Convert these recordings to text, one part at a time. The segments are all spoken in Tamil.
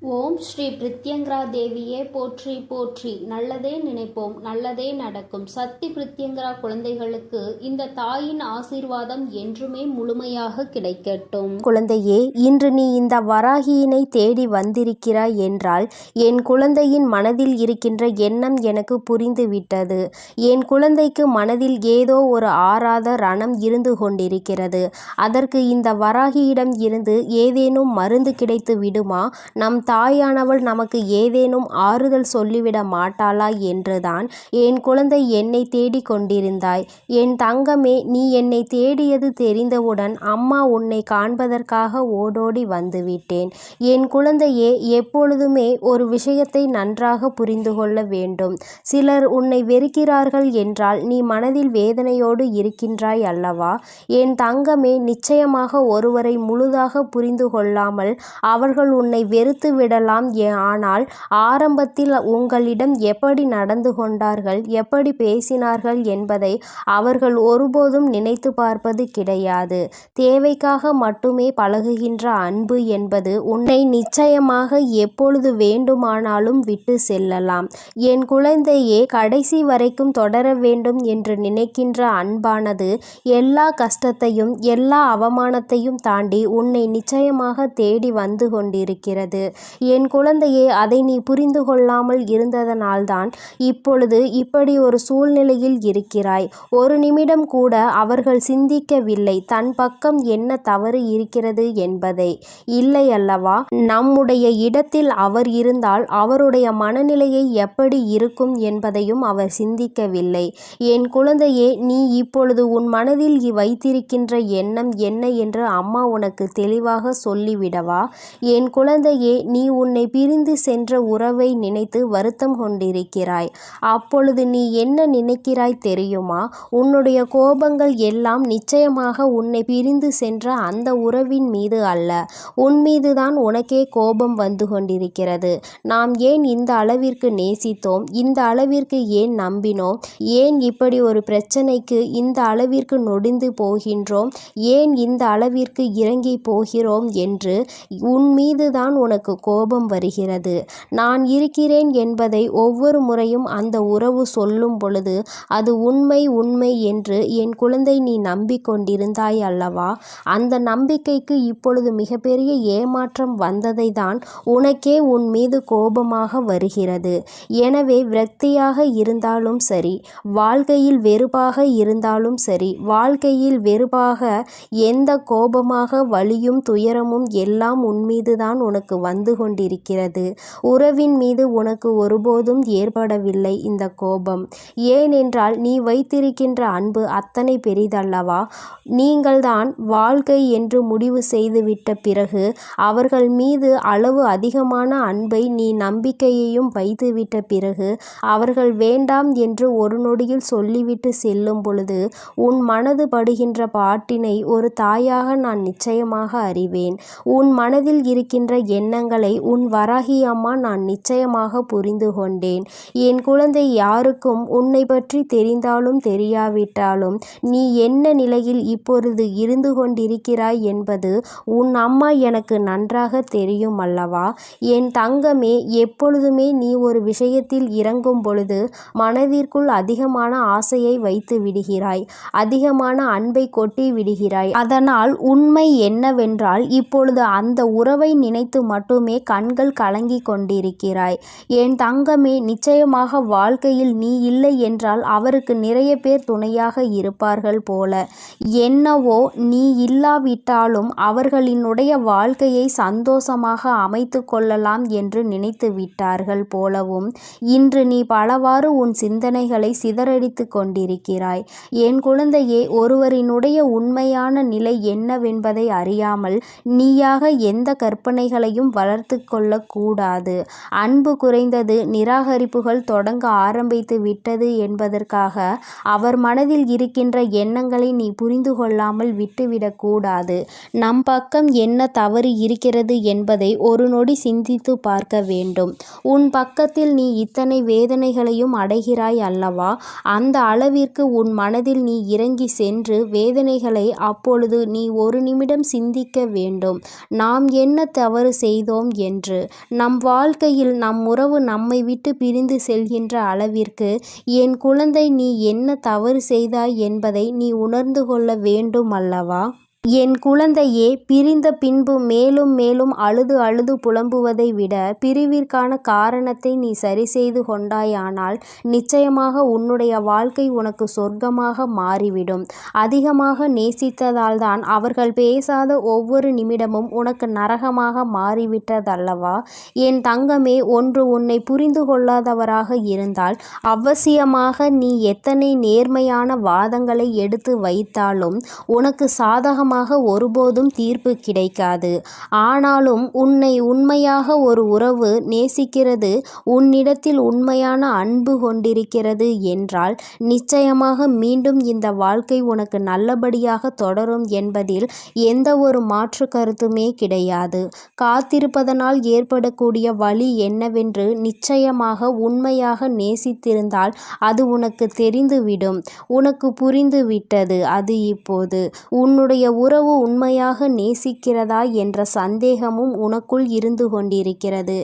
ஓம் ஸ்ரீ பிரித்யங்கரா தேவியே போற்றி போற்றி. நல்லதே நினைப்போம், நல்லதே நடக்கும். சக்தி பிரித்யங்கரா குழந்தைகளுக்கு இந்த தாயின் ஆசீர்வாதம் என்றுமே முழுமையாக கிடைக்கட்டும். குழந்தையே, இன்று நீ இந்த வராகியினை தேடி வந்திருக்கிறாய் என்றால் என் குழந்தையின் மனதில் இருக்கின்ற எண்ணம் எனக்கு புரிந்துவிட்டது. என் குழந்தைக்கு மனதில் ஏதோ ஒரு ஆறாத ரணம் இருந்து கொண்டிருக்கிறது. அதற்கு இந்த வராகியிடம் இருந்து ஏதேனும் மருந்து கிடைத்து விடுமா? நம் தாயானவள் நமக்கு ஏதேனும் ஆறுதல் சொல்லிவிட மாட்டாளா என்றுதான் என் குழந்தை என்னை தேடிக் கொண்டிருந்தாய். என் தங்கமே, நீ என்னை தேடியது தெரிந்தவுடன் அம்மா உன்னை காண்பதற்காக ஓடோடி வந்துவிட்டேன். என் குழந்தையே, எப்பொழுதுமே ஒரு விஷயத்தை நன்றாக புரிந்து கொள்ள வேண்டும். சிலர் உன்னை வெறுக்கிறார்கள் என்றால் நீ மனதில் வேதனையோடு இருக்கின்றாய் அல்லவா? என் தங்கமே, நிச்சயமாக ஒருவரை முழுதாக புரிந்து கொள்ளாமல் அவர்கள் உன்னை வெறுத்து விடலாம். ஆனால் ஆரம்பத்தில் உங்களிடம் எப்படி நடந்து கொண்டார்கள், எப்படி பேசினார்கள் என்பதை அவர்கள் ஒருபோதும் நினைத்து பார்ப்பது கிடையாது. தேவைக்காக மட்டுமே பழகுகின்ற அன்பு என்பது உன்னை நிச்சயமாக எப்பொழுது வேண்டுமானாலும் விட்டு செல்லலாம். என் குழந்தையே, கடைசி வரைக்கும் தொடர வேண்டும் என்று நினைக்கின்ற அன்பானது எல்லா கஷ்டத்தையும் எல்லா அவமானத்தையும் தாண்டி உன்னை நிச்சயமாக தேடி வந்து கொண்டிருக்கிறது. என் குழந்தையே, அதை நீ புரிந்து கொள்ளாமல் இருந்ததனால்தான் இப்பொழுது இப்படி ஒரு சூழ்நிலையில் இருக்கிறாய். ஒரு நிமிடம் கூட அவர்கள் சிந்திக்கவில்லை தன் பக்கம் என்ன தவறு இருக்கிறது என்பதை. இல்லை அல்லவா? நம்முடைய இடத்தில் அவர் இருந்தால் அவருடைய மனநிலையை எப்படி இருக்கும் என்பதையும் அவர் சிந்திக்கவில்லை. என் குழந்தையே, நீ இப்பொழுது உன் மனதில் வைத்திருக்கின்ற எண்ணம் என்ன என்று அம்மா உனக்கு தெளிவாக சொல்லிவிடவா? என் குழந்தையே, நீ உன்னை பிரிந்து சென்ற உறவை நினைத்து வருத்தம் கொண்டிருக்கிறாய். அப்பொழுது நீ என்ன நினைக்கிறாய் தெரியுமா? உன்னுடைய கோபங்கள் எல்லாம் நிச்சயமாக உன்னை பிரிந்து சென்ற அந்த உறவின் மீது அல்ல, உன் மீதுதான் உனக்கே கோபம் வந்து கொண்டிருக்கிறது. நாம் ஏன் இந்த அளவிற்கு நேசித்தோம், இந்த அளவிற்கு ஏன் நம்பினோம், ஏன் இப்படி ஒரு பிரச்சனைக்கு இந்த அளவிற்கு நொடிந்து போகின்றோம், ஏன் இந்த அளவிற்கு இறங்கி போகிறோம் என்று உன் மீதுதான் உனக்கு கோபம் வருகிறது. நான் இருக்கிறேன் என்பதை ஒவ்வொரு முறையும் அந்த உறவு சொல்லும் பொழுது அது உண்மை உண்மை என்று என் குழந்தை நீ நம்பிக்கொண்டிருந்தாய் அல்லவா? அந்த நம்பிக்கைக்கு இப்பொழுது மிகப்பெரிய ஏமாற்றம் வந்ததை தான் உனக்கே உன் மீது கோபமாக வருகிறது. எனவே விரக்தியாக இருந்தாலும் சரி, வாழ்க்கையில் வெறுப்பாக இருந்தாலும் சரி, வாழ்க்கையில் வெறுப்பாக எந்த கோபமாக வலியும் துயரமும் எல்லாம் உன் மீதுதான் உனக்கு வந்து கொண்டிருக்கிறது. உறவின் மீது உனக்கு ஒருபோதும் ஏற்படவில்லை இந்த கோபம். ஏனென்றால் நீ வைத்திருக்கின்ற அன்பு அத்தனை பெரிதல்லவா? நீங்கள்தான் வாழ்க்கை என்று முடிவு செய்துவிட்ட பிறகு அவர்கள் மீது அளவு அதிகமான அன்பை நீ நம்பிக்கையையும் வைத்துவிட்ட பிறகு அவர்கள் வேண்டாம் என்று ஒரு நொடியில் சொல்லிவிட்டு செல்லும் பொழுது உன் மனது படுகின்ற பாட்டினை ஒரு தாயாக நான் நிச்சயமாக அறிவேன். உன் மனதில் இருக்கின்ற எண்ணங்களை உன் வராகி அம்மா நான் நிச்சயமாக புரிந்து கொண்டேன். என் குழந்தை, யாருக்கும் உன்னை பற்றி தெரிந்தாலும் தெரியாவிட்டாலும் நீ என்ன நிலையில் இப்பொழுது இருந்து கொண்டிருக்கிறாய் என்பது உன் அம்மா எனக்கு நன்றாக தெரியும் அல்லவா? என் தங்கமே, எப்பொழுதுமே நீ ஒரு விஷயத்தில் இறங்கும் பொழுது மனதிற்குள் அதிகமான ஆசையை வைத்து விடுகிறாய், அதிகமான அன்பை கொட்டி விடுகிறாய். அதனால் உண்மை என்னவென்றால் இப்பொழுது அந்த உறவை நினைத்து மட்டுமே கண்கள் கலங்கி கொண்டிருக்கிறாய். என் தங்கமே, நிச்சயமாக வாழ்க்கையில் நீ இல்லை என்றால் அவருக்கு நிறைய பேர் துணையாக இருப்பார்கள் போல. என்னவோ நீ இல்லாவிட்டாலும் அவர்களினுடைய வாழ்க்கையை சந்தோஷமாக அமைத்து கொள்ளலாம் என்று நினைத்து விட்டார்கள் போலவும் இன்று நீ பலவாறு உன் சிந்தனைகளை சிதறடித்து கொண்டிருக்கிறாய். என் குழந்தையே, ஒருவரினுடைய உண்மையான நிலை என்னவென்பதை அறியாமல் நீயாக எந்த கற்பனைகளையும் வளர்த்து கொள்ளக்கூடாது. அன்பு குறைந்தது, நிராகரிப்புகள் தொடங்க ஆரம்பித்து விட்டது என்பதற்காக அவர் மனதில் இருக்கின்ற எண்ணங்களை நீ புரிந்து கொள்ளாமல் விட்டுவிடக்கூடாது. நம் பக்கம் என்ன தவறு இருக்கிறது என்பதை ஒரு நொடி சிந்தித்து பார்க்க வேண்டும். உன் பக்கத்தில் நீ இத்தனை வேதனைகளையும் அடைகிறாய் அல்லவா? அந்த அளவிற்கு உன் மனதில் நீ இறங்கி சென்று வேதனைகளை அப்பொழுது நீ ஒரு நிமிடம் சிந்திக்க வேண்டும். நாம் என்ன தவறு செய்தோம் என்று. நம் வாழ்க்கையில் நம் உறவு நம்மை விட்டு பிரிந்து செல்கின்ற அளவிற்கு என் குழந்தை நீ என்ன தவறு செய்தாய் என்பதை நீ உணர்ந்து கொள்ள வேண்டும் அல்லவா? என் குழந்தையே, பிரிந்த பின்பு மேலும் மேலும் அழுது அழுது புலம்புவதை விட பிரிவிற்கான காரணத்தை நீ சரி செய்து கொண்டாயானால் நிச்சயமாக உன்னுடைய வாழ்க்கை உனக்கு சொர்க்கமாக மாறிவிடும். அதிகமாக நேசித்ததால் தான் அவர்கள் பேசாத ஒவ்வொரு நிமிடமும் உனக்கு நரகமாக மாறிவிட்டதல்லவா? என் தங்கமே, ஒன்று உன்னை புரிந்து கொள்ளாதவராக இருந்தால் அவசியமாக நீ எத்தனை நேர்மையான வாதங்களை எடுத்து வைத்தாலும் உனக்கு சாதகமாக ஒருபோதும் தீர்ப்பு கிடைக்காது. ஆனாலும் உன்னை உண்மையாக ஒரு உறவு நேசிக்கிறது, உன்னிடத்தில் உண்மையான அன்பு கொண்டிருக்கிறது என்றால் நிச்சயமாக மீண்டும் இந்த வாழ்க்கை உனக்கு நல்லபடியாக தொடரும் என்பதில் எந்த ஒரு மாற்று கருத்துமே கிடையாது. காத்திருப்பதனால் ஏற்படக்கூடிய வலி என்னவென்று நிச்சயமாக உண்மையாக நேசித்திருந்தால் அது உனக்கு தெரிந்துவிடும். உனக்கு புரிந்து விட்டது. அது இப்போது உன்னுடைய உறவு உண்மையாக நேசிக்கிறதா என்ற சந்தேகமும் உனக்குள் இருந்து கொண்டிருக்கிறது.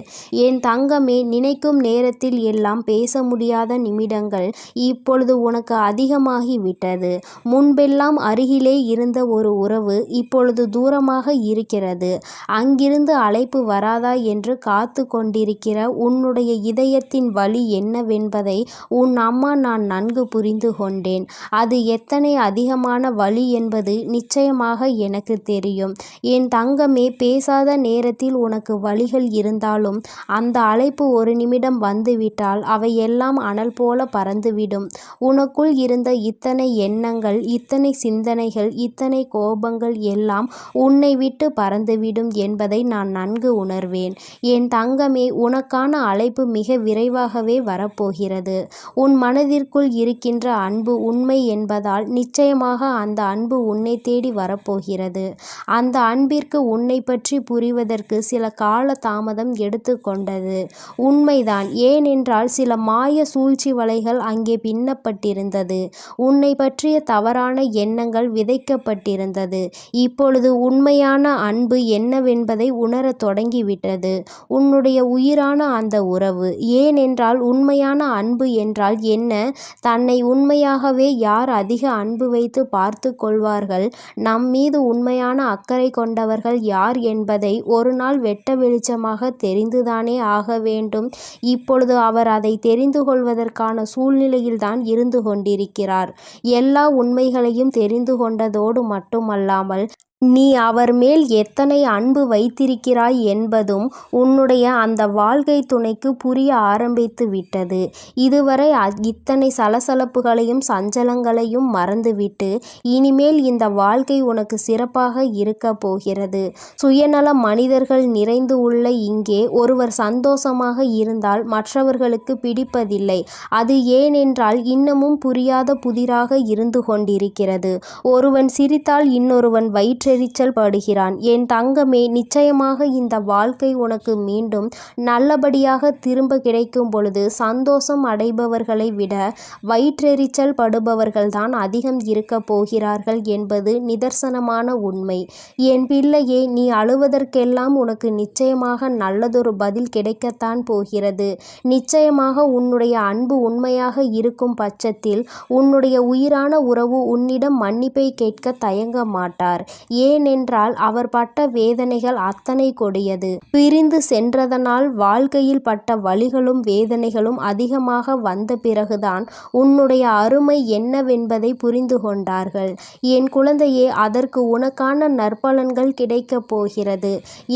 என் தங்கமே, நினைக்கும் நேரத்தில் எல்லாம் பேச முடியாத நிமிடங்கள் இப்பொழுது உனக்கு அதிகமாகிவிட்டது. முன்பெல்லாம் அருகிலே இருந்த ஒரு உறவு இப்பொழுது தூரமாக இருக்கிறது. அங்கிருந்து அழைப்பு வராதா என்று காத்து கொண்டிருக்கிற உன்னுடைய இதயத்தின் வலி என்னவென்பதை உன் அம்மா நான் நன்கு புரிந்து கொண்டேன். அது எத்தனை அதிகமான வலி என்பது நிச்சயமாக எனக்கு தெரியும். என் தங்கமே, பேசாத நேரத்தில் உனக்கு வலிகள் இருந்தாலும் அந்த அழைப்பு ஒரு நிமிடம் வந்துவிட்டால் அவை எல்லாம் அனல் போல பறந்துவிடும். உனக்குள் இருந்த இத்தனை எண்ணங்கள், இத்தனை சிந்தனைகள், இத்தனை கோபங்கள் எல்லாம் உன்னை விட்டு பறந்துவிடும் என்பதை நான் நன்கு உணர்வேன். என் தங்கமே, உனக்கான அழைப்பு மிக விரைவாகவே வரப்போகிறது. உன் மனதிற்குள் இருக்கின்ற அன்பு உண்மை என்பதால் நிச்சயமாக அந்த அன்பு உன்னை தேடி வரப்போகிறது. அந்த அன்பிற்கு உன்னை பற்றி புரிவதற்கு சில கால தாமதம் எடுத்துக்கொண்டது உண்மைதான். ஏனென்றால் சில மாய சூழ்ச்சி வலைகள் அங்கே பின்னப்பட்டிருந்தது. உன்னை பற்றிய தவறான எண்ணங்கள் விதைக்கப்பட்டிருந்தது. இப்பொழுது உண்மையான அன்பு என்னவென்பதை உணரத் தொடங்கிவிட்டது உன்னுடைய உயிரான அந்த உறவு. ஏனென்றால் உண்மையான அன்பு என்றால் என்ன? தன்னை உண்மையாகவே யார் அதிக அன்பு வைத்து பார்த்து கொள்வார்கள், நம் மீது உண்மையான அக்கறை கொண்டவர்கள் யார் என்பதை ஒரு நாள் வெட்ட வெளிச்சமாக தெரிந்துதானே ஆக வேண்டும். இப்பொழுது அவர் அதை தெரிந்து கொள்வதற்கான சூழ்நிலையில்தான் இருந்து கொண்டிருக்கிறார். எல்லா உண்மைகளையும் தெரிந்து கொண்டதோடு மட்டுமல்லாமல் நீ அவர் மேல் எத்தனை அன்பு வைத்திருக்கிறாய் என்பதும் உன்னுடைய அந்த வாழ்க்கை துணைக்கு புரிய ஆரம்பித்து விட்டது. இதுவரை இத்தனை சலசலப்புகளையும் சஞ்சலங்களையும் மறந்துவிட்டு இனிமேல் இந்த வாழ்க்கை உனக்கு சிறப்பாக இருக்க போகிறது. சுயநல மனிதர்கள் நிறைந்து உள்ள இங்கே ஒருவர் சந்தோஷமாக இருந்தால் மற்றவர்களுக்கு பிடிப்பதில்லை. அது ஏனென்றால் இன்னமும் புரியாத புதிராக இருந்து கொண்டிருக்கிறது. ஒருவன் சிரித்தால் இன்னொருவன் வயிற்றெரிச்சல் படுகிறான். என் தங்கமே, நிச்சயமாக இந்த வாழ்க்கை உனக்கு மீண்டும் நல்லபடியாக திரும்ப கிடைக்கும் பொழுது சந்தோஷம் அடைபவர்களை விட வயிற்றெரிச்சல் படுபவர்கள்தான் அதிகம் இருக்க போகிறார்கள் என்பது நிதர்சனமான உண்மை. என் பிள்ளையே, நீ அழுவதற்கெல்லாம் உனக்கு நிச்சயமாக நல்லதொரு பதில் கிடைக்கத்தான் போகிறது. நிச்சயமாக உன்னுடைய அன்பு உண்மையாக இருக்கும் பட்சத்தில் உன்னுடைய உயிரான உறவு உன்னிடம் மன்னிப்பை கேட்க தயங்க மாட்டார். ஏனென்றால் அவர் பட்ட வேதனைகள் அத்தனை கொடியது. பிரிந்து சென்றதனால் வாழ்க்கையில் பட்ட வலிகளும் வேதனைகளும் அதிகமாக வந்த பிறகுதான் உன்னுடைய அருமை என்னவென்பதை புரிந்து கொண்டார்கள். என் குழந்தையே, அதற்கு உனக்கான நற்பலன்கள் கிடைக்கப் போகிறது.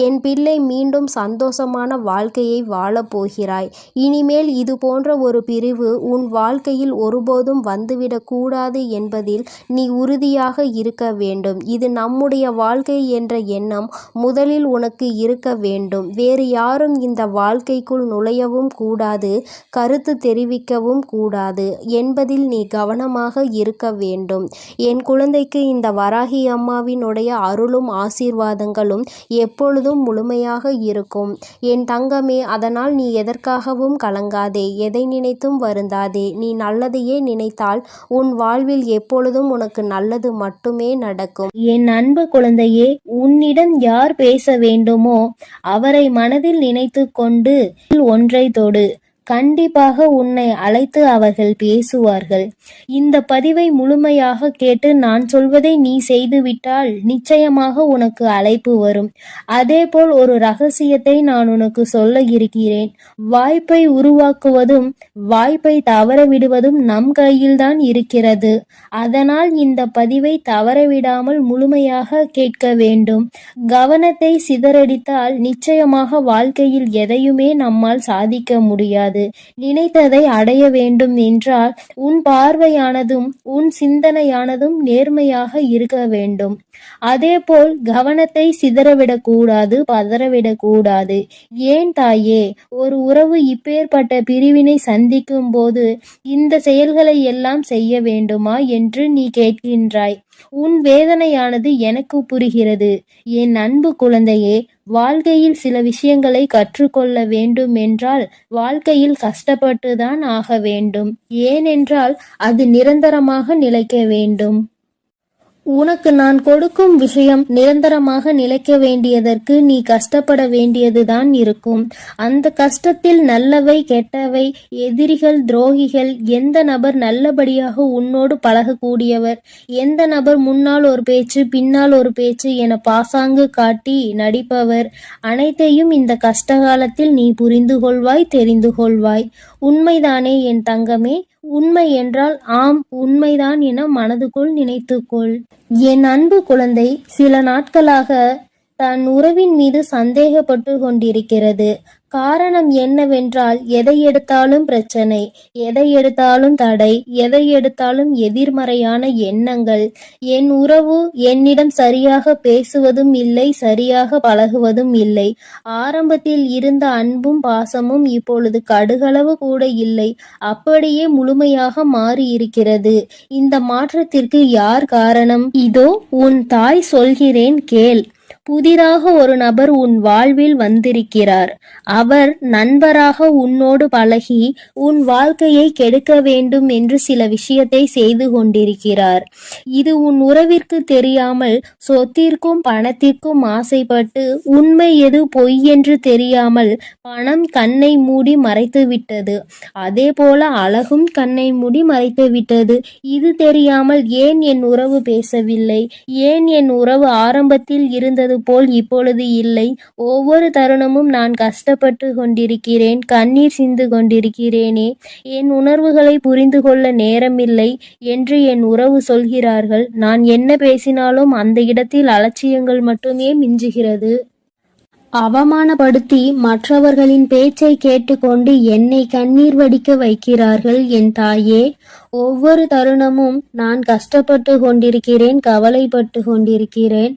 என் பிள்ளை, மீண்டும் சந்தோஷமான வாழ்க்கையை வாழப் போகிறாய். இனிமேல் இது போன்ற ஒரு பிரிவு உன் வாழ்க்கையில் ஒருபோதும் வந்துவிடக் கூடாது என்பதில் நீ உறுதியாக இருக்க வேண்டும். இது நம்முடைய வாழ்க்கை என்ற எண்ணம் முதலில் உனக்கு இருக்க வேண்டும். வேறு யாரும் இந்த வாழ்க்கைக்குள் நுழையவும் கூடாது, கருத்து தெரிவிக்கவும் கூடாது என்பதில் நீ கவனமாக இருக்க வேண்டும். என் குழந்தைக்கு இந்த வராகி அம்மாவினுடைய அருளும் ஆசீர்வாதங்களும் எப்பொழுதும் முழுமையாக இருக்கும். என் தங்கமே, அதனால் நீ எதற்காகவும் கலங்காதே, எதை நினைத்தும் வருந்தாதே. நீ நல்லதையே நினைத்தால் உன் வாழ்வில் எப்பொழுதும் உனக்கு நல்லது மட்டுமே நடக்கும். என் அன்பு அன்பு குழந்தையே, உன்னிடம் யார் பேச வேண்டுமோ அவரை மனதில் நினைத்து கொண்டு ஒன்றை தொடு. கண்டிப்பாக உன்னை அழைத்து அவர்கள் பேசுவார்கள். இந்த பதிவை முழுமையாக கேட்டு நான் சொல்வதை நீ செய்துவிட்டால் நிச்சயமாக உனக்கு அழைப்பு வரும். அதேபோல் ஒரு ரகசியத்தை நான் உனக்கு சொல்ல இருக்கிறேன். வாய்ப்பை உருவாக்குவதும் வாய்ப்பை தவற விடுவதும் நம் கையில்தான் இருக்கிறது. அதனால் இந்த பதிவை தவறவிடாமல் முழுமையாக கேட்க வேண்டும். கவனத்தை சிதறடித்தால் நிச்சயமாக வாழ்க்கையில் எதையுமே நம்மால் சாதிக்க முடியாது. நினைத்ததை அடைய வேண்டும் என்றால் உன் பார்வையானதும் உன் சிந்தனையானதும் நேர்மையாக இருக்க வேண்டும். அதேபோல் கவனத்தை சிதறவிடக் கூடாது, பதறவிடக் கூடாது. ஏன் தாயே, ஒரு உறவு இப்பேற்பட்ட பிரிவினை சந்திக்கும் போது இந்த செயல்களை எல்லாம் செய்ய வேண்டுமா என்று நீ கேட்கின்றாய். உன் வேதனையானது எனக்கு புரிகிறது. என் அன்பு குழந்தையே, வாழ்க்கையில் சில விஷயங்களை கற்றுக்கொள்ள வேண்டும் என்றால் வாழ்க்கையில் கஷ்டப்பட்டுதான் ஆக வேண்டும். ஏனென்றால் அது நிரந்தரமாக நிலைக்க வேண்டும். உனக்கு நான் கொடுக்கும் விஷயம் நிரந்தரமாக நிலைக்க வேண்டியதற்கு நீ கஷ்டப்பட வேண்டியதுதான் இருக்கும். அந்த கஷ்டத்தில் நல்லவை கெட்டவை, எதிரிகள் துரோகிகள், எந்த நபர் நல்லபடியாக உன்னோடு பழகக்கூடியவர், எந்த நபர் முன்னால் ஒரு பேச்சு பின்னால் ஒரு பேச்சு என பாசாங்கு காட்டி நடிப்பவர், அனைத்தையும் இந்த கஷ்டகாலத்தில் நீ புரிந்து கொள்வாய், தெரிந்து கொள்வாய். உண்மைதானே என் தங்கமே? உண்மை என்றால் ஆம், உண்மைதான் என மனதுக்குள் நினைத்துக்கொள். என் அன்பு குழந்தை சில நாட்களாக தன் உறவின் மீது சந்தேகப்பட்டு கொண்டிருக்கிறது. காரணம் என்னவென்றால் எதை எடுத்தாலும் பிரச்சனை, எதை எடுத்தாலும் தடை, எதை எடுத்தாலும் எதிர்மறையான எண்ணங்கள். என் உறவு என்னிடம் சரியாக பேசுவதும் இல்லை, சரியாக பழகுவதும் இல்லை. ஆரம்பத்தில் இருந்த அன்பும் பாசமும் இப்பொழுது கடுகளவு கூட இல்லை. அப்படியே முழுமையாக மாறி இருக்கிறது. இந்த மாற்றத்திற்கு யார் காரணம்? இதோ உன் தாய் சொல்கிறேன் கேள். புதிதாக ஒரு நபர் உன் வாழ்வில் வந்திருக்கிறார். அவர் நண்பராக உன்னோடு பழகி உன் வாழ்க்கையை கெடுக்க வேண்டும் என்று சில விஷயத்தை செய்து கொண்டிருக்கிறார். இது உன் உறவிற்கு தெரியாமல் சொத்திற்கும் பணத்திற்கும் ஆசைப்பட்டு உண்மை எது பொய் என்று தெரியாமல் பணம் கண்ணை மூடி மறைத்து விட்டது. அதே போல அழகும் கண்ணை மூடி மறைத்து விட்டது. இது தெரியாமல் ஏன் என் உறவு பேசவில்லை, ஏன் என் உறவு ஆரம்பத்தில் இருந்தது போல் இப்பொழுது இல்லை, ஒவ்வொரு தருணமும் நான் கஷ்டப்பட்டு கொண்டிருக்கிறேன், கண்ணீர் சிந்து கொண்டிருக்கிறேனே, என் உணர்வுகளை புரிந்து கொள்ள நேரமில்லை என்று என் உறவு சொல்கிறார்கள். நான் என்ன பேசினாலும் அந்த இடத்தில் அலட்சியங்கள் மட்டுமே மிஞ்சுகிறது. அவமானப்படுத்தி மற்றவர்களின் பேச்சை கேட்டுக்கொண்டு என்னை கண்ணீர் வடிக்க வைக்கிறார்கள். என் தாயே, ஒவ்வொரு தருணமும் நான் கஷ்டப்பட்டு கொண்டிருக்கிறேன், கவலைப்பட்டு கொண்டிருக்கிறேன்.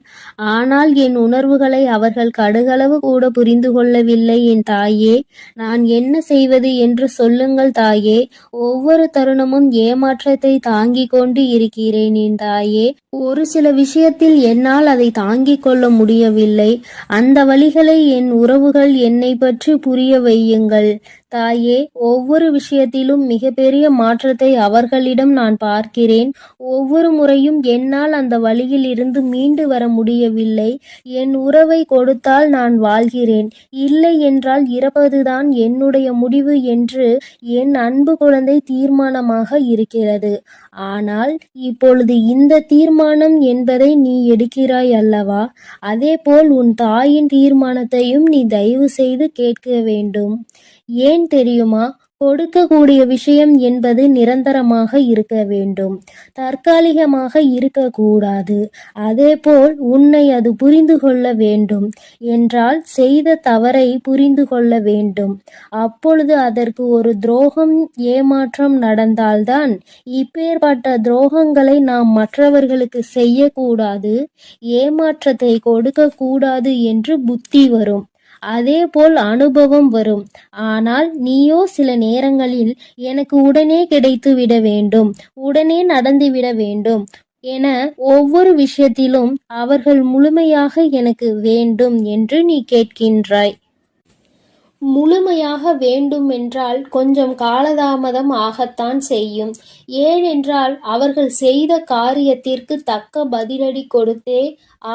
ஆனால் என் உணர்வுகளை அவர்கள் கடுகளவு கூட புரிந்து கொள்ளவில்லை. என் தாயே, நான் என்ன செய்வது என்று சொல்லுங்கள் தாயே. ஒவ்வொரு தருணமும் ஏமாற்றத்தை தாங்கிக் கொண்டு இருக்கிறேன். என் தாயே, ஒரு சில விஷயத்தில் என்னால் அதை தாங்கிக் கொள்ள முடியவில்லை. அந்த வழிகளை என் உறவுகள் என்னை பற்றி புரிய வையுங்கள் தாயே. ஒவ்வொரு விஷயத்திலும் மிகப்பெரிய மாற்றத்தை அவர்களிடம் நான் பார்க்கிறேன். ஒவ்வொரு முறையும் என்னால் அந்த வழியில் இருந்து மீண்டு வர முடியவில்லை. என் உறவை கொடுத்தால் நான் வாழ்கிறேன், இல்லை என்றால் இறப்பதுதான் என்னுடைய முடிவு என்று என் அன்பு குழந்தை தீர்மானமாக இருக்கிறது. ஆனால் இப்பொழுது இந்த தீர்மானம் என்பதை நீ எடுக்கிறாய் அல்லவா? அதேபோல் உன் தாயின் தீர்மானத்தையும் நீ தயவு செய்து கேட்க வேண்டும். ஏன் தெரியுமா? கொடுக்கக்கூடிய விஷயம் என்பது நிரந்தரமாக இருக்க வேண்டும், தற்காலிகமாக இருக்கக்கூடாது. அதேபோல் உன்னை அது புரிந்து கொள்ள வேண்டும் என்றால் செய்த தவறை புரிந்து கொள்ள வேண்டும். அப்பொழுது அதற்கு ஒரு துரோகம், ஏமாற்றம் நடந்தால்தான் இப்பேற்பட்ட துரோகங்களை நாம் மற்றவர்களுக்கு செய்யக்கூடாது, ஏமாற்றத்தை கொடுக்க கூடாது என்று புத்தி வரும். அதேபோல் அனுபவம் வரும். ஆனால் நீயோ சில நேரங்களில் எனக்கு உடனே கிடைத்து விட வேண்டும், உடனே நடந்துவிட வேண்டும் என ஒவ்வொரு விஷயத்திலும் அவர்கள் முழுமையாக எனக்கு வேண்டும் என்று நீ கேட்கின்றாய். முழுமையாக வேண்டுமென்றால் கொஞ்சம் காலதாமதம் ஆகத்தான் செய்யும். ஏனென்றால் அவர்கள் செய்த காரியத்திற்கு தக்க பதிலடி கொடுத்தே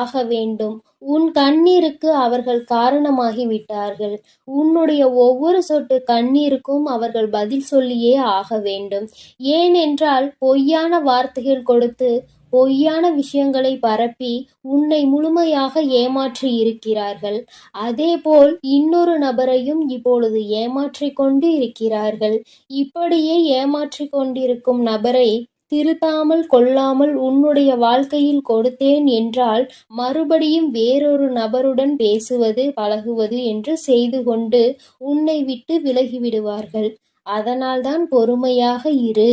ஆக வேண்டும். உன் கண்ணீருக்கு அவர்கள் காரணமாகிவிட்டார்கள். உன்னுடைய ஒவ்வொரு சொட்டு கண்ணீருக்கும் அவர்கள் பதில் சொல்லியே ஆக வேண்டும். ஏனென்றால் பொய்யான வார்த்தைகள் கொடுத்து பொய்யான விஷயங்களை பரப்பி உன்னை முழுமையாக ஏமாற்றி இருக்கிறார்கள். அதேபோல் இன்னொரு நபரையும் இப்பொழுது ஏமாற்றிக் கொண்டு இருக்கிறார்கள். இப்படியே ஏமாற்றிக் கொண்டிருக்கும் நபரை திருத்தாமல் கொள்ளாமல் உன்னுடைய வாழ்க்கையில் கொடுத்தேன் என்றால் மறுபடியும் வேறொரு நபருடன் பேசுவது பழகுவது என்று செய்து கொண்டு உன்னை விட்டு விலகிவிடுவார்கள். அதனால்தான் பொறுமையாக இரு.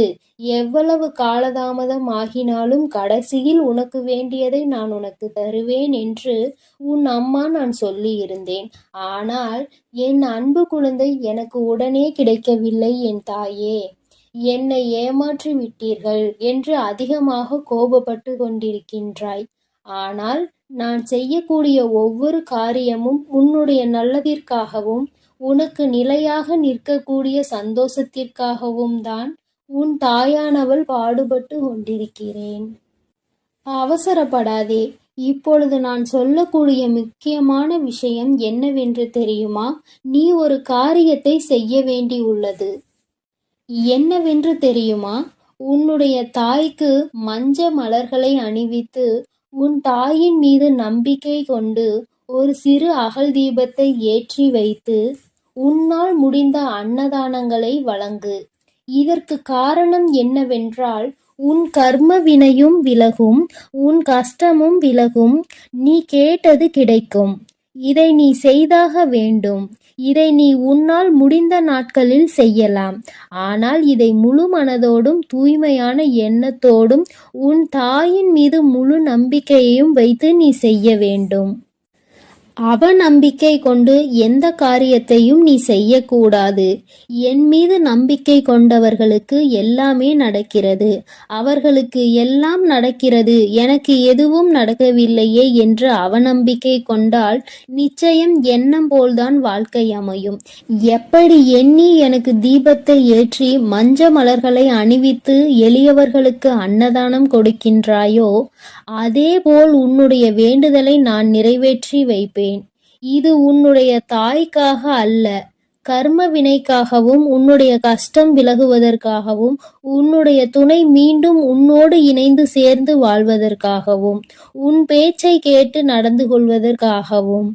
எவ்வளவு காலதாமதம் ஆகினாலும் கடைசியில் உனக்கு வேண்டியதை நான் உனக்கு தருவேன் என்று உன் அம்மா நான் சொல்லியிருந்தேன். ஆனால் என் அன்பு குழந்தை எனக்கு உடனே கிடைக்கவில்லை என் தாயே. என்னை ஏமாற்றி விட்டீர்கள் என்று அதிகமாக கோபப்பட்டு கொண்டிருக்கின்றாய். ஆனால் நான் செய்யக்கூடிய ஒவ்வொரு காரியமும் உன்னுடைய நல்லதிற்காகவும் உனக்கு நிலையாக நிற்கக்கூடிய சந்தோஷத்திற்காகவும் தான் உன் தாயானவள் பாடுபட்டு கொண்டிருக்கிறேன். அவசரப்படாதே. இப்பொழுது நான் சொல்லக்கூடிய முக்கியமான விஷயம் என்னவென்று தெரியுமா? நீ ஒரு காரியத்தை செய்ய வேண்டியுள்ளது. என்னவென்று தெரியுமா? உன்னுடைய தாய்க்கு மஞ்ச மலர்களை அணிவித்து உன் தாயின் மீது நம்பிக்கை கொண்டு ஒரு சிறு அகல் தீபத்தை ஏற்றி வைத்து உன்னால் முடிந்த அன்னதானங்களை வழங்கு. இதற்கு காரணம் என்னவென்றால் உன் கர்ம வினையும் விலகும், உன் கஷ்டமும் விலகும், நீ கேட்டது கிடைக்கும். இதை நீ செய்தாக வேண்டும். இதை நீ உன்னால் முடிந்த நாட்களில் செய்யலாம். ஆனால் இதை முழு மனதோடும் தூய்மையான எண்ணத்தோடும் உன் தாயின் மீது முழு நம்பிக்கையையும் வைத்து நீ செய்ய வேண்டும். அவநம்பிக்கை கொண்டு எந்த காரியத்தையும் நீ செய்யக்கூடாது. என் மீது நம்பிக்கை கொண்டவர்களுக்கு எல்லாமே நடக்கிறது. அவர்களுக்கு எல்லாம் நடக்கிறது, எனக்கு எதுவும் நடக்கவில்லையே என்று அவநம்பிக்கை கொண்டால் நிச்சயம் எண்ணம் போல்தான் வாழ்க்கை அமையும். எப்படி எண்ணி எனக்கு தீபத்தை ஏற்றி மஞ்ச மலர்களை அணிவித்து எளியவர்களுக்கு அன்னதானம் கொடுக்கின்றாயோ அதேபோல் உன்னுடைய வேண்டுதலை நான் நிறைவேற்றி வைப்பேன். இது உன்னுடைய தாய்க்காக அல்ல, கர்ம வினைக்காகவும் உன்னுடைய கஷ்டம் விலகுவதற்காகவும் உன்னுடைய துணை மீண்டும் உன்னோடு இணைந்து சேர்ந்து வாழ்வதற்காகவும் உன் பேச்சை கேட்டு நடந்து கொள்வதற்காகவும்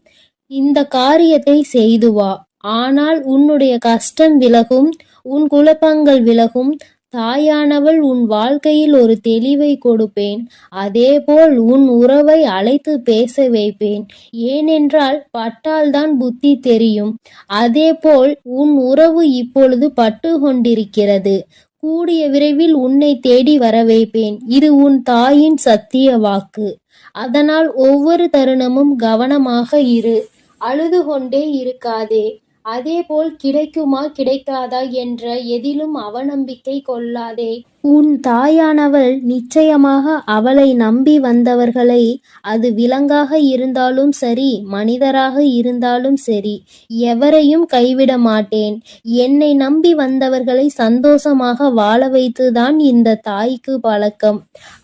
இந்த காரியத்தை செய்து வா. ஆனால் உன்னுடைய கஷ்டம் விலகும், உன் குழப்பங்கள் விலகும். தாயானவள் உன் வாழ்க்கையில் ஒரு தெளிவை கொடுப்பேன். அதேபோல் உன் உறவை அழைத்து பேச வைப்பேன். ஏனென்றால் பட்டால்தான் புத்தி தெரியும். அதேபோல் உன் உறவு இப்பொழுது பட்டு கொண்டிருக்கிறது. கூடிய விரைவில் உன்னை தேடி வர வைப்பேன். இது உன் தாயின் சத்திய வாக்கு. அதனால் ஒவ்வொரு தருணமும் கவனமாக இரு. அழுது கொண்டே இருக்காதே. அதேபோல் கிடைக்குமா கிடைக்காதா என்ற எதிலும் அவநம்பிக்கை கொள்ளாதே. உன் தாயானவள் நிச்சயமாக அவளை நம்பி வந்தவர்களை, அது விலங்காக இருந்தாலும் சரி மனிதராக இருந்தாலும் சரி, எவரையும் கைவிட மாட்டேன். என்னை நம்பி வந்தவர்களை சந்தோஷமாக வாழ வைத்துதான் இந்த தாய்க்கு பழக்கம்.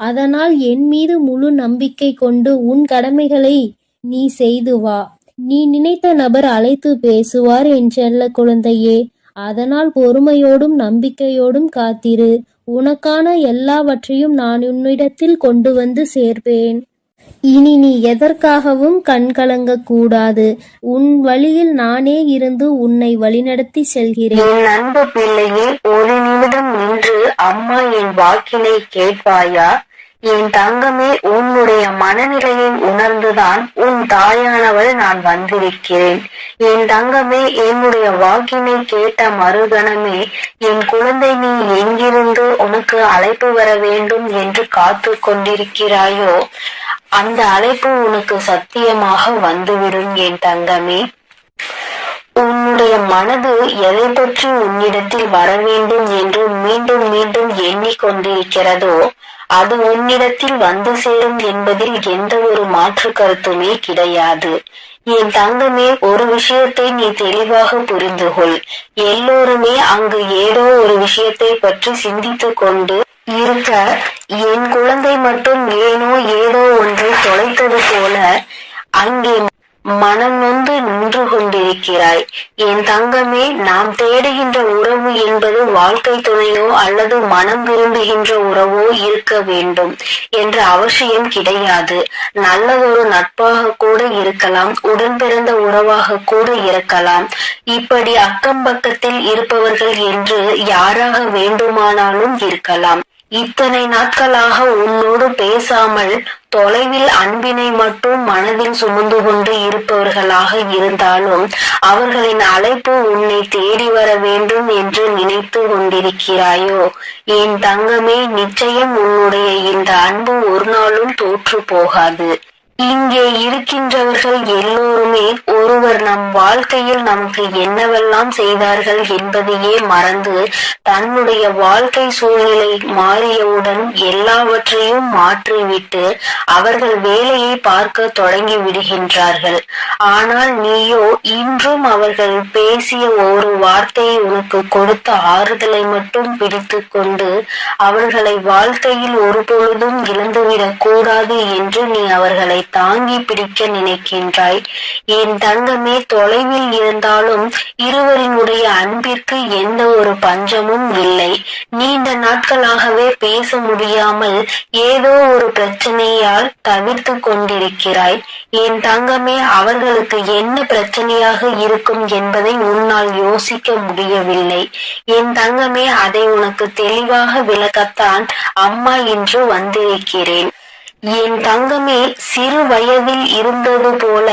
அதனால் என் மீது முழு நம்பிக்கை கொண்டு உன் கடமைகளை நீ செய்து வா. நீ நினைத்த நபர் அழைத்து பேசுவார் என் செல்ல குழந்தையே. அதனால் பொறுமையோடும் நம்பிக்கையோடும் காத்திரு. உனக்கான எல்லாவற்றையும் நான் உன்னிடத்தில் கொண்டு வந்து சேர்ப்பேன். இனி நீ எதற்காகவும் கண்கலங்க கூடாது. உன் வழியில் நானே இருந்து உன்னை வழிநடத்தி செல்கிறேன். என் அன்பு பிள்ளையே, ஒரு நிமிடம் நின்று அம்மா என் வாக்கினை கேட்பாயா? என் தங்கமே, உன்னுடைய மனநிலையை உணர்ந்துதான் உன் தாயானவள் நான் வந்திருக்கிறேன். என் தங்கமே, என்னுடைய வாக்கினை கேட்ட மறுகணமே என் குழந்தை, நீ எங்கிருந்து உனக்கு அழைப்பு வர வேண்டும் என்று காத்து கொண்டிருக்கிறாயோ அந்த அழைப்பு உனக்கு சத்தியமாக வந்துவிடும் என் தங்கமே. உன்னுடைய மனது எதை பற்றி உன்னிடத்தில் வர வேண்டும் என்று மீண்டும் மீண்டும் எண்ணிக்கொண்டிருக்கிறதோ அது உன்னிடத்தில் வந்து சேரும் என்பதில் எந்த ஒரு மாற்று கருத்துமே கிடையாது. என் தங்கமே, ஒரு விஷயத்தை நீ தெளிவாக புரிந்து கொள். எல்லோருமே அங்கு ஏதோ ஒரு விஷயத்தை பற்றி சிந்தித்து கொண்டு இருக்க, என் குழந்தை மட்டும் ஏனோ ஏதோ ஒன்றை தொலைத்தது போல அங்கே மனம் நொந்து நின்று கொண்டிருக்கிறாய். என் தங்கமே, நாம் தேடுகின்ற உறவு என்பது வாழ்க்கை துணையோ அல்லது மனம் விரும்புகின்ற உறவோ இருக்க வேண்டும் என்ற அவசியம் கிடையாது. நல்லதொரு நட்பாக கூட இருக்கலாம், உடன் பிறந்த உறவாக கூட இருக்கலாம். இப்படி அக்கம் பக்கத்தில் இருப்பவர்கள் என்று யாராக வேண்டுமானாலும் இருக்கலாம். இத்தனை நாட்களாக உன்னோடு பேசாமல் தொலைவில் அன்பினை மட்டும் மனதில் சுமந்து கொண்டு இருப்பவர்களாக இருந்தாலும் அவர்களின் அழைப்பு உன்னை தேடி வர வேண்டும் என்று நினைத்து கொண்டிருக்கிறாயோ? என் தங்கமே, நிச்சயம் உன்னுடைய இந்த அன்பு ஒரு நாளும் தோற்று போகாது. இங்கே இருக்கின்றவர்கள் எல்லோருமே ஒருவர் நம் வாழ்க்கையில் நமக்கு என்னவெல்லாம் செய்தார்கள் என்பதையே மறந்து தன்னுடைய வாழ்க்கை சூழ்நிலை மாறியவுடன் எல்லாவற்றையும் மாற்றிவிட்டு அவர்கள் வேலையை பார்க்க தொடங்கி விடுகின்றார்கள். ஆனால் நீயோ இன்னும் அவர்கள் பேசிய ஒரு வார்த்தையை உனக்கு கொடுத்த ஆறுதலை மட்டும் பிடித்து கொண்டு அவர்களை வாழ்க்கையில் ஒரு பொழுதும் இழந்துவிடக் கூடாது என்று நீ அவர்களை தாங்கி பிடிக்க நினைக்கின்றாய். என் தங்கமே, தொலைவில் இருந்தாலும் இருவரினுடைய அன்பிற்கு எந்த ஒரு பஞ்சமும் இல்லை. நீண்ட நாட்களாகவே பேச முடியாமல் ஏதோ ஒரு பிரச்சனையால் தவிர்த்து கொண்டிருக்கிறாய். என் தங்கமே, அவர்களுக்கு என்ன பிரச்சனையாக இருக்கும் என்பதை உன்னால் யோசிக்க முடியவில்லை. என் தங்கமே, அதை உனக்கு தெளிவாக விளக்கத்தான் அம்மா இன்று வந்திருக்கிறேன். என் தங்கமே, சிறு வயதில் இருந்தது போல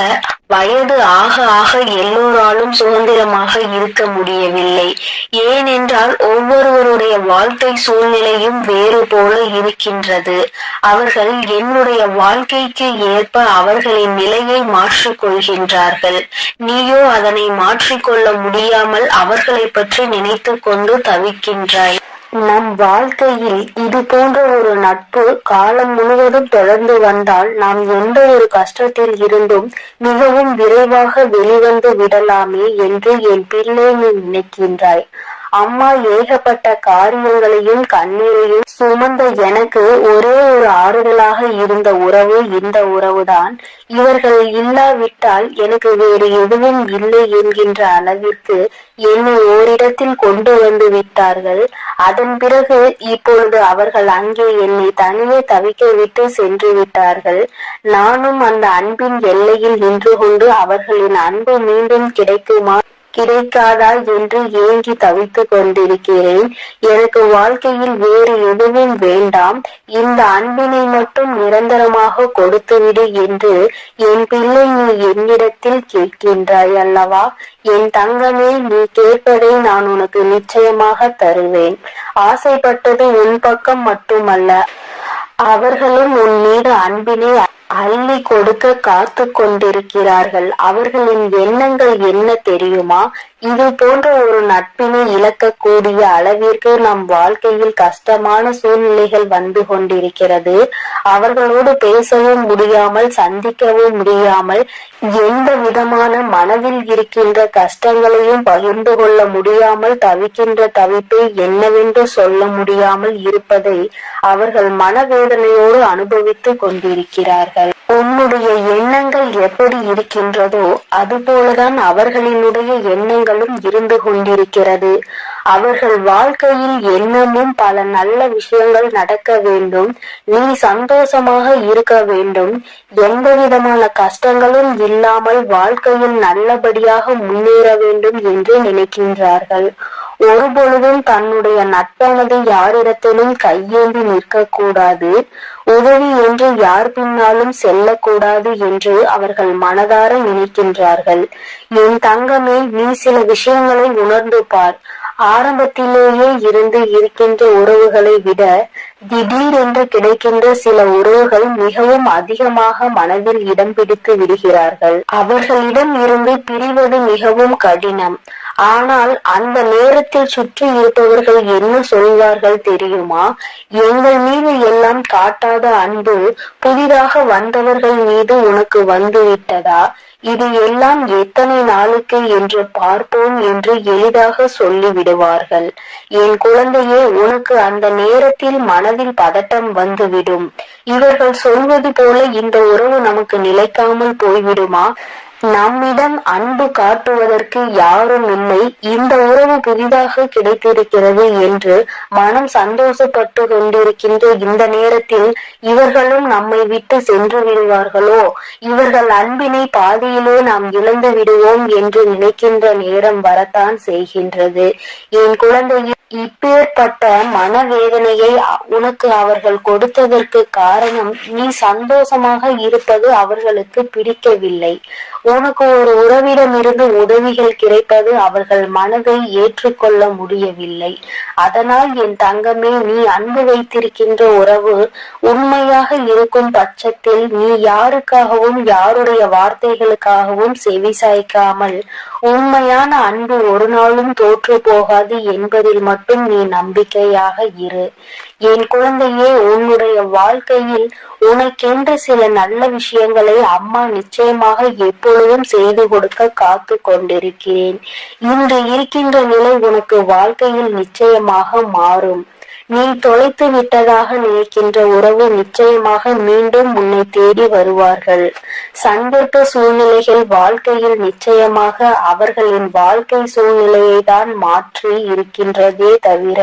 வயது ஆக ஆக எல்லோராலும் சுதந்திரமாக இருக்க முடியவில்லை. ஏனென்றால் ஒவ்வொருவருடைய வாழ்க்கை சூழ்நிலையும் வேறு போல இருக்கின்றது. அவர்கள் என்னுடைய வாழ்க்கைக்கு ஏற்ப அவர்களின் நிலையை மாற்றிக் கொள்கின்றார்கள். நீயோ அதனை மாற்றிக்கொள்ள முடியாமல் அவர்களை பற்றி நினைத்து கொண்டு தவிக்கின்றாய். நம் வாழ்க்கையில் இது போன்ற ஒரு நட்பு காலம் முழுவதும் தொடர்ந்து வந்தால் நாம் எந்த ஒரு கஷ்டத்தில் இருந்தும் மிகவும் விரைவாக வெளிவந்து விடலாமே என்று என் பிள்ளை நீ நினைக்கின்றாய். அம்மா ஏகப்பட்ட காரியங்களையும் கண்ணீரையும் சுமந்த எனக்கு ஒரே ஒரு ஆறுதலாக இருந்த உறவு இந்த உறவுதான். இவர்கள் இல்லாவிட்டால் எனக்கு வேறு எதுவும் இல்லை என்கின்ற அளவிற்கு என்னை ஓரிடத்தில் கொண்டு வந்து விட்டார்கள். அதன் பிறகு இப்பொழுது அவர்கள் அங்கே என்னை தனியே தவிக்க விட்டு சென்று விட்டார்கள். நானும் அந்த அன்பின் எல்லையில் நின்று கொண்டு அவர்களின் அன்பு மீண்டும் கிடைக்காதா என்று ஏங்கி தவித்து கொண்டிருக்கிறேன். எனக்கு வாழ்க்கையில் வேறு எதுவும் வேண்டாம், இந்த அன்பினை மட்டும் நிரந்தரமாக கொடுத்துவிடு என்று என் பிள்ளை நீ என்னிடத்தில் கேட்கின்றாய் அல்லவா? என் தங்கமே, நீ கேட்பதை நான் உனக்கு நிச்சயமாக தருவேன். ஆசைப்பட்டது உன் பக்கம் மட்டுமல்ல, அவர்களும் உன் மீது அன்பினை அள்ளி கொடுக்க காத்து கொண்டிருக்கிறார்கள். அவர்களின் எண்ணங்கள் என்ன தெரியுமா? இது போன்ற ஒரு நட்பினை இழக்கக்கூடிய அளவிற்கு நம் வாழ்க்கையில் கஷ்டமான சூழ்நிலைகள் வந்து கொண்டிருக்கிறது. அவர்களோடு பேசவும் முடியாமல், சந்திக்கவும் முடியாமல், எந்த விதமான மனதில் இருக்கின்ற கஷ்டங்களையும் பகிர்ந்து கொள்ள முடியாமல் தவிக்கின்ற தவிப்பை என்னவென்று சொல்ல முடியாமல் இருப்பதை அவர்கள் மனவேதனையோடு அனுபவித்து கொண்டிருக்கிறார்கள். உன்னுடைய எண்ணங்கள் எப்படி இருக்கின்றதோ அதுபோலதான் அவர்களினுடைய எண்ணங்களும் இருந்து கொண்டிருக்கிறது. அவர்கள் வாழ்க்கையில் எண்ணமும் பல நல்ல விஷயங்கள் நடக்க வேண்டும், நீ சந்தோஷமாக இருக்க வேண்டும், எந்த விதமான கஷ்டங்களும் இல்லாமல் வாழ்க்கையில் நல்லபடியாக முன்னேற வேண்டும் என்று நினைக்கின்றார்கள். ஒருபொழுதும் தன்னுடைய நட்பானது யாரிடத்திலும் கையேந்தி நிற்கக்கூடாது, உதவி என்று யார் பின்னாலும் செல்லக்கூடாது என்று அவர்கள் மனதார நினைக்கின்றார்கள். என் தங்கமே, நீ சில விஷயங்களை உணர்ந்து பார். ஆரம்பத்திலேயே இருந்து இருக்கின்ற உறவுகளை விட திடீரென்று கிடைக்கின்ற சில உறவுகள் மிகவும் அதிகமாக மனதில் இடம் பிடித்து விடுகிறார்கள். அவர்களிடம் இருந்து பிரிவது மிகவும் கடினம். ஆனால் அந்த நேரத்தில் சுற்றி இருப்பவர்கள் என்ன சொல்வார்கள் தெரியுமா? எங்கள் மீது எல்லாம் காட்டாத அன்பு புதிதாக வந்தவர்கள் மீது உனக்கு வந்து விட்டதா? இது எல்லாம் எத்தனை நாளுக்கு என்று பார்ப்போம் என்று எளிதாக சொல்லி விடுவார்கள். என் குழந்தையே, உனக்கு அந்த நேரத்தில் மனதில் பதட்டம் வந்துவிடும். இவர்கள் சொல்வது போல இந்த உறவு நமக்கு நிலைக்காமல் போய்விடுமா? நம்மிடம் அன்பு காட்டுவதற்கு யாரும் இல்லை, இந்த உறவு புதிதாக கிடைத்திருக்கிறது என்று மனம் சந்தோஷப்பட்டு கொண்டிருக்கின்ற இந்த நேரத்தில் இவர்களும் நம்மை விட்டு சென்று விடுவார்களோ, இவர்கள் அன்பினை பாதியிலே நாம் இழந்து விடுவோம் என்று நினைக்கின்ற நேரம் வரத்தான் செய்கின்றது. என் குழந்தையை, இப்பேற்பட்ட மனவேதனையை உனக்கு அவர்கள் கொடுத்ததற்கு காரணம் நீ சந்தோஷமாக இருப்பது அவர்களுக்கு பிடிக்கவில்லை. உனக்கு ஒரு உறவிடமிருந்து உதவிகள் கிடைப்பது அவர்கள் மனதை ஏற்றுக்கொள்ள முடியவில்லை. அதனால் என் தங்கமே, நீ அன்பு வைத்திருக்கின்ற உறவு உண்மையாக இருக்கும் பட்சத்தில் நீ யாருக்காகவும் யாருடைய வார்த்தைகளுக்காகவும் செவிசாய்க்காமல் உண்மையான அன்பு ஒரு நாளும் தோற்று போகாது என்பதில் மட்டும் நீ நம்பிக்கையாக இரு. என் குழந்தையே, உன்னுடைய வாழ்க்கையில் உனக்கென்று சில நல்ல விஷயங்களை அம்மா நிச்சயமாக எப்பொழுதும் செய்து கொடுக்க காத்து கொண்டிருக்கிறேன். இன்று இருக்கின்ற நிலை உனக்கு வாழ்க்கையில் நிச்சயமாக மாறும். நீ தொலைத்து விட்டதாக நினைக்கின்ற உறவு நிச்சயமாக மீண்டும் உன்னை தேடி வருவார்கள். சந்தர்ப்ப சூழ்நிலைகள் வாழ்க்கையில் நிச்சயமாக அவர்களின் வாழ்க்கை சூழ்நிலையை தான் மாற்றி இருக்கின்றதே தவிர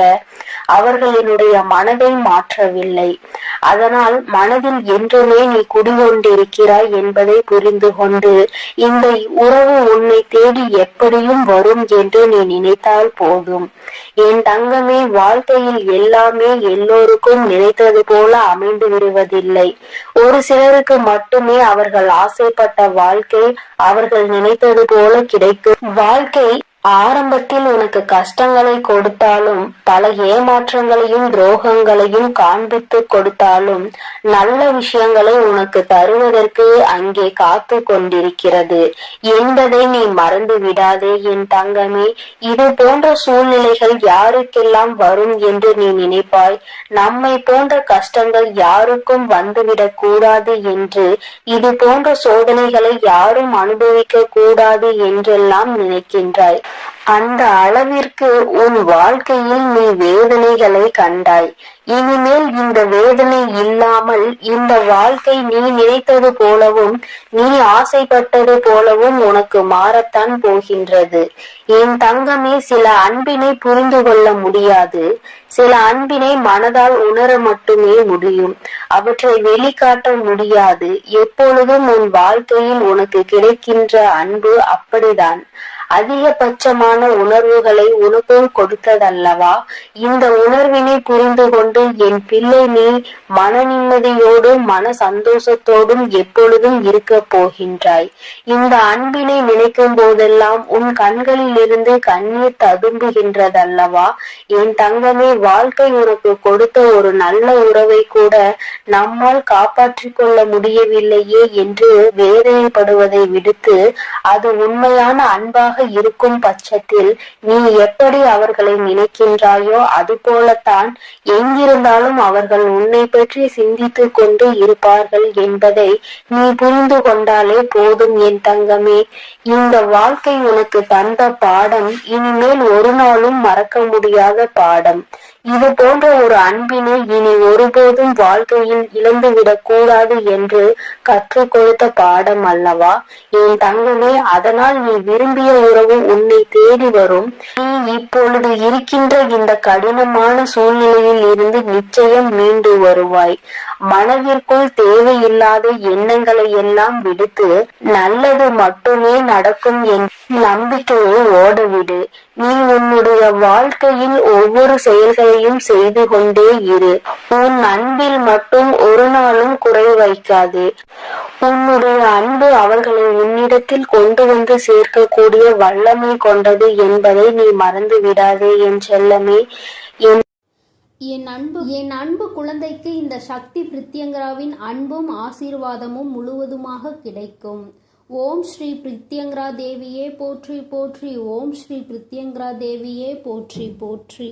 அவர்களினுடைய மனதை மாற்றவில்லை. அதனால் மனதில் என்றுமே நீ குடிகொண்டிருக்கிறாய் என்பதை புரிந்து கொண்டு இந்த உறவு உன்னை தேடி எப்படியும் வரும் என்று நீ நினைத்தால் போதும். என் தங்கமே, வாழ்க்கையில் எல்லாமே எல்லோருக்கும் நினைத்தது போல அமைந்து விடுவதில்லை. ஒரு சிலருக்கு மட்டுமே அவர்கள் ஆசைப்பட்ட வாழ்க்கை அவர்கள் நினைத்தது போல கிடைக்கும். வாழ்க்கை ஆரம்பத்தில் உனக்கு கஷ்டங்களை கொடுத்தாலும் பல ஏமாற்றங்களையும் துரோகங்களையும் காண்பித்து கொடுத்தாலும் நல்ல விஷயங்களை உனக்கு தருவதற்கு அங்கே காத்து கொண்டிருக்கிறது என்பதை நீ மறந்து விடாதே என் தங்கமே. இது போன்ற சூழ்நிலைகள் யாருக்கெல்லாம் வரும் என்று நீ நினைப்பாய்? நம்மை போன்ற கஷ்டங்கள் யாருக்கும் வந்துவிடக் கூடாது என்று, இது போன்ற சோதனைகளை யாரும் அனுபவிக்க கூடாது என்றெல்லாம் நினைக்கின்றாய். அந்த அளவிற்கு உன் வாழ்க்கையில் நீ வேதனைகளை கண்டாய். இனிமேல் இந்த வேதனை இல்லாமல் இந்த வாழ்க்கை நீ நினைத்தது போலவும் நீ ஆசைப்பட்டது போலவும் உனக்கு மாறத்தான் போகின்றது. என் தங்கமே, சில அன்பினை புரிந்து கொள்ள முடியாது. சில அன்பினை மனதால் உணர மட்டுமே முடியும். அவற்றை வெளிக்காட்ட முடியாது. எப்பொழுதும் உன் வாழ்க்கையில் உனக்கு கிடைக்கின்ற அன்பு அப்படிதான். அதிகபட்சமான உணர்வுகளை உனக்கும் கொடுத்ததல்லவா? இந்த உணர்வினை புரிந்து கொண்டு என் பிள்ளை, நீ மன நிம்மதியோடும் மன சந்தோஷத்தோடும் எப்பொழுதும் இருக்க போகின்றாய். இந்த அன்பினை நினைக்கும் போதெல்லாம் உன் கண்களில் இருந்து கண்ணீர் ததும்புகின்றதல்லவா? என் தங்கமே, வாழ்க்கை உனக்கு கொடுத்த ஒரு நல்ல உறவை கூட நம்மால் காப்பாற்றிக் கொள்ள முடியவில்லையே என்று வேதனைப்படுவதை விடுத்து, அது உண்மையான அன்பாக இருக்கும் பட்சத்தில் நீ எப்படி அவர்களை நினைக்கின்றாயோ அது போலத்தான் எங்கிருந்தாலும் அவர்கள் உன்னை பற்றி சிந்தித்து கொண்டு இருப்பார்கள் என்பதை நீ புரிந்து கொண்டாலே போதும் என் தங்கமே. இந்த வாழ்க்கை உனக்கு தந்த பாடம் இனிமேல் ஒரு நாளும் மறக்க முடியாத பாடம். இது போன்ற ஒரு அன்பினை இனி ஒருபோதும் வாழ்க்கையில் இழந்துவிடக் கூடாது என்று கற்றுக் கொடுத்த பாடம் அல்லவா என் தங்கமே? அதனால் நீ விரும்பிய உறவு உன்னை தேடி வரும். நீ இப்பொழுது இருக்கின்ற இந்த கடினமான சூழ்நிலையில் இருந்து நிச்சயம் மீண்டு வருவாய். மனதிற்குள் தேவையில்லாத எண்ணங்களை எல்லாம் விடுத்து நல்லது மட்டுமே நடக்கும் என் நம்பிக்கையை ஓடவிடு. நீ உன்னுடைய வாழ்க்கையில் ஒவ்வொரு செயல்களையும் செய்து கொண்டே இரு. உன் அன்பில் மட்டும் ஒரு நாளும் குறை வைக்காதே. உன்னுடைய அன்பு அவர்களை உன்னிடத்தில் கொண்டு வந்து சேர்க்கக்கூடிய வல்லமை கொண்டது என்பதை நீ மறந்து விடாதே என் செல்லமே. என் அன்பு குழந்தைக்கு இந்த சக்தி பிரித்யங்கராவின் அன்பும் ஆசீர்வாதமும் முழுவதுமாக கிடைக்கும். ஓம் ஸ்ரீ பிரித்யங்கரா தேவியே போற்றி போற்றி. ஓம் ஸ்ரீ பிரித்யங்கரா தேவியே போற்றி போற்றி.